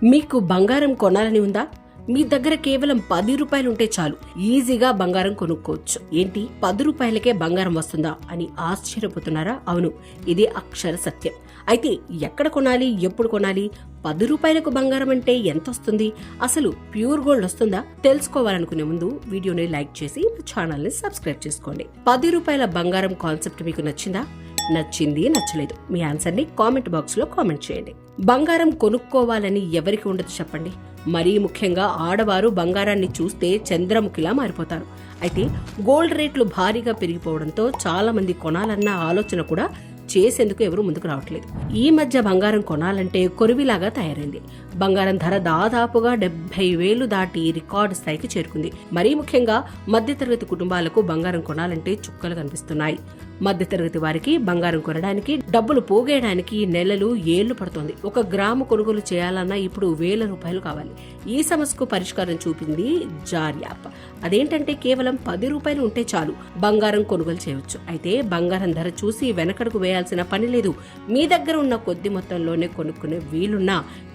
మీకు బంగారం కొనాలని ఉందా? మీ దగ్గర కేవలం 10 రూపాయలు ఉంటే చాలు, ఈజీగా బంగారం కొనుక్కోవచ్చు. ఏంటి 10 రూపాయలకే బంగారం వస్తుందా అని ఆశ్చర్యపోతున్నారా? అవును, ఇది అక్షర సత్యం. అయితే ఎక్కడ కొనాలి, ఎప్పుడు కొనాలి? 10 రూపాయలకు బంగారం అంటే ఎంత వస్తుంది? అసలు ప్యూర్ గోల్డ్ వస్తుందా? తెలుసుకోవాలనుకునే ముందు వీడియోని లైక్ చేసి ఛానల్ ని సబ్స్క్రైబ్ చేసుకోండి. 10 రూపాయల బంగారం కాన్సెప్ట్ మీకు నచ్చిందా? నచ్చింది, నచ్చలేదు? మీ ఆన్సర్ ని కామెంట్ బాక్స్ లో కామెంట్ చేయండి. బంగారం కొనుక్కోవాలని ఎవరికి ఉండదు చెప్పండి. మరీ ముఖ్యంగా ఆడవారు బంగారాన్ని చూస్తే చంద్రముఖిలా మారిపోతారు. అయితే గోల్డ్ రేట్లు భారీగా పెరిగిపోవడంతో చాలా మంది కొనాలన్న ఆలోచన కూడా చేసేందుకు ఎవరు ముందుకు రావట్లేదు. ఈ మధ్య బంగారం కొనాలంటే కొరివిలాగా తయారైంది. బంగారం ధర దాదాపుగా 70,000 దాటి రికార్డు స్థాయికి చేరుకుంది. మరీ ముఖ్యంగా మధ్యతరగతి కుటుంబాలకు బంగారం కొనాలంటే చుక్కలు కనిపిస్తున్నాయి. మధ్యతరగతి వారికి బంగారం కొనడానికి, డబ్బులు పోగేయడానికి నెలలు ఏళ్లు పడుతోంది. 1 గ్రాము కొనుగోలు చేయాలన్నా ఇప్పుడు 1,000 రూపాయలు కావాలి. ఈ సమస్యకు పరిష్కారం చూపింది జార్ యాప్. అదేంటంటే కేవలం 10 రూపాయలు ఉంటే చాలు బంగారం కొనుగోలు చేయవచ్చు. అయితే బంగారం ధర చూసి వెనకడుగు వేయాల్సిన పని లేదు. మీ దగ్గర ఉన్న కొద్ది మొత్తంలోనే కొనుక్కునే వీలున్న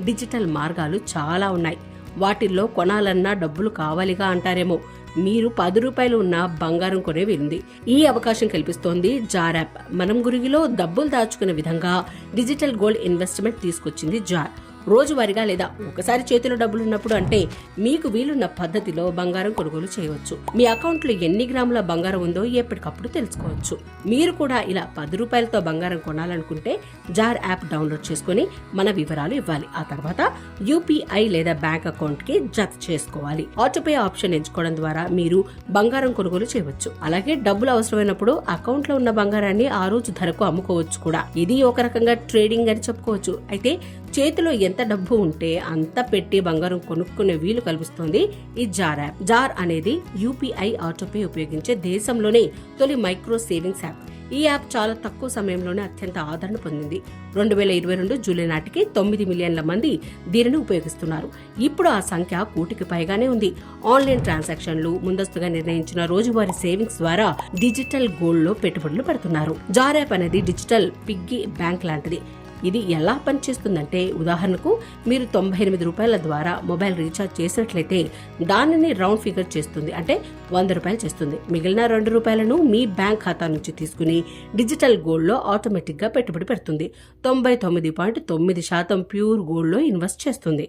డిజిటల్ మార్గాలు చాలా ఉన్నాయి. వాటిల్లో కొనాలన్నా డబ్బులు కావాలిగా అంటారేమో. మీరు 10 రూపాయలు ఉన్న బంగారం కొనే వీలుంది. ఈ అవకాశం కల్పిస్తోంది జార్ యాప్. మనం గురిగిలో డబ్బులు దాచుకునే విధంగా డిజిటల్ గోల్డ్ ఇన్వెస్ట్మెంట్ తీసుకొచ్చింది జార్. రోజువారీగా లేదా ఒకసారి చేతిలో డబ్బులు ఉన్నప్పుడు అంటే మీకు వీలున్న పద్ధతిలో బంగారం కొనుగోలు చేయవచ్చు. మీ అకౌంట్లో ఎన్ని గ్రాముల బంగారం ఉందో ఎప్పటికప్పుడు తెలుసుకోవచ్చు. మీరు కూడా ఇలా 10 రూపాయలతో బంగారం కొనాలనుకుంటే జార్ యాప్ డౌన్లోడ్ చేసుకుని మన వివరాలు ఇవ్వాలి. ఆ తర్వాత యూపీఐ లేదా బ్యాంక్ అకౌంట్ కి జత చేసుకోవాలి. ఆటోపే ఆప్షన్ ఎంచుకోవడం ద్వారా మీరు బంగారం కొనుగోలు చేయవచ్చు. అలాగే డబ్బులు అవసరమైనప్పుడు అకౌంట్ లో ఉన్న బంగారాన్ని ఆ రోజు ధరకు అమ్ముకోవచ్చు కూడా. ఇది ఒక రకంగా ట్రేడింగ్ అని చెప్పుకోవచ్చు. అయితే చేతిలో ఎంత డబ్బు ఉంటే అంత పెట్టి బంగారం కొనుక్కునే వీలు కల్పిస్తోంది ఈ జార్ యాప్. జార్ అనేది యూపీఐ ఆటోపే ఉపయోగించే దేశంలోనే తొలి మైక్రో సేవింగ్స్ యాప్. ఈ యాప్ చాలా తక్కువ సమయంలోనే అత్యంత ఆదరణ పొందింది. 2022 జూలై నాటికి 9 మిలియన్ల మంది దీనిని ఉపయోగిస్తున్నారు. ఇప్పుడు ఆ సంఖ్య 1 కోటికి పైగానే ఉంది. ఆన్లైన్ ట్రాన్సాక్షన్లు, ముందస్తుగా నిర్ణయించిన రోజువారీ సేవింగ్స్ ద్వారా డిజిటల్ గోల్డ్ లో పెట్టుబడులు పెడుతున్నారు. జార్ యాప్ అనేది డిజిటల్ పిగ్గీ బ్యాంక్ లాంటిది. ఇది ఎలా పనిచేస్తుందంటే, ఉదాహరణకు మీరు 98 రూపాయల ద్వారా మొబైల్ రీఛార్జ్ చేసినట్లయితే దానిని రౌండ్ ఫిగర్ చేస్తుంది, అంటే 100 రూపాయలు చేస్తుంది. మిగిలిన 2 రూపాయలను మీ బ్యాంక్ ఖాతా నుంచి తీసుకుని డిజిటల్ గోల్డ్ లో ఆటోమేటిక్ గా పెట్టుబడి పెడుతుంది. 99.9% ప్యూర్ గోల్డ్ లో ఇన్వెస్ట్ చేస్తుంది.